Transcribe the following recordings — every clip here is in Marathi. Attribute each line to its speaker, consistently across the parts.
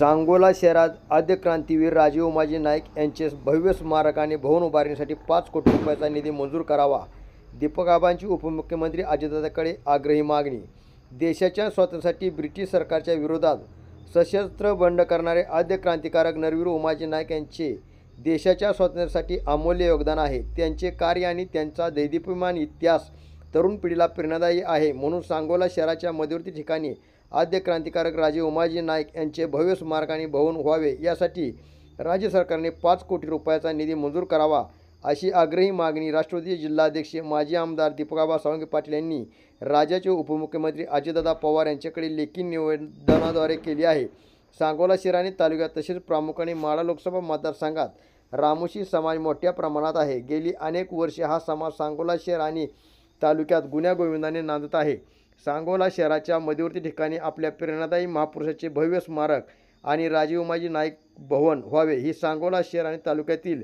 Speaker 1: सांगोला शहरात आद्य क्रांतीवीर राजे उमाजी नाईक यांचे भव्य स्मारक आणि भवन उभारणीसाठी 5 कोटी रुपयाचा निधी मंजूर करावा. दीपक आबांची उपमुख्यमंत्री अजितदादांकडे आग्रही मागणी. देशाच्या स्वातंत्र्यासाठी ब्रिटिश सरकारच्या विरोधात सशस्त्र बंड करणारे आद्य क्रांतिकारक नरवीर उमाजी नाईक यांचे देशाच्या स्वातंत्र्यासाठी अमूल्य योगदान आहे. त्यांचे कार्य आणि त्यांचा दैदिप्यमान इतिहास तरुण पिढीला प्रेरणादायी आहे. म्हणून सांगोला शहराच्या मध्यवर्ती ठिकाणी आद्य क्रांतिकारक राजे उमाजी नाईक यांचे भव्य स्मारक आणि भवन व्हावे यासाठी राज्य सरकारने 5 कोटी रुपयाचा निधी मंजूर करावा, अशी आग्रही मागणी राष्ट्रवादी जिल्हाध्यक्ष माजी आमदार दीपकआबा सावंगे पाटील यांनी राज्याचे उपमुख्यमंत्री अजितदादा पवार यांच्याकडे लेखी निवेदनाद्वारे केली आहे. सांगोला शहर आणि तालुक्यात तसेच प्रामुख्याने माढा लोकसभा मतदारसंघात रामोशी समाज मोठ्या प्रमाणात आहे. गेली अनेक वर्षे हा समाज सांगोला शहर आणि तालुक्यात गुण्यागोविंदाने नांदत आहे. सांगोला शहराच्या मध्यवर्ती ठिकाणी आपल्या प्रेरणादायी महापुरुषाचे भव्य स्मारक आणि राजे उमाजी नाईक भवन व्हावे ही सांगोला शहर आणि तालुक्यातील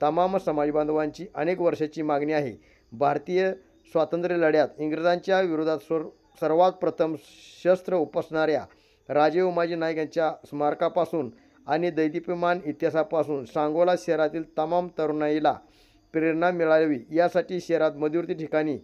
Speaker 1: तमाम समाजबांधवांची अनेक वर्षाची मागणी आहे. भारतीय स्वातंत्र्य लढ्यात इंग्रजांच्या विरोधात सर्वात प्रथम शस्त्र उपसणाऱ्या राजे उमाजी नाईक यांच्या स्मारकापासून आणि दैदिप्यमान इतिहासापासून सांगोला शहरातील तमाम तरुणाईला प्रेरणा मिळावी यासाठी शहरात मध्यवर्ती ठिकाणी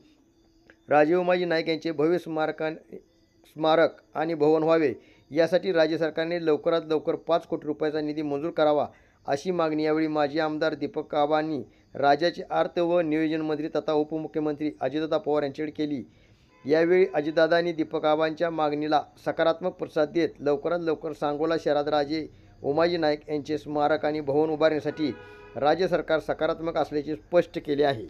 Speaker 1: राजे उमाजी नाईक यांचे भव्य स्मारक आणि भवन व्हावे यासाठी राज्य सरकारने लवकरात लवकर 5 कोटी रुपयाचा निधी मंजूर करावा, अशी मागणी यावेळी माजी आमदार दीपक आबांनी राज्याचे अर्थ व नियोजन मंत्री तथा उपमुख्यमंत्री अजितदादा पवार यांच्याकडे केली. यावेळी अजितदादांनी दीपक आबांच्या मागणीला सकारात्मक प्रतिसाद देत लवकरात लवकर सांगोला शहरात राजे उमाजी नाईक यांचे स्मारक आणि भवन उभारण्यासाठी राज्य सरकार सकारात्मक असल्याचे स्पष्ट केले आहे.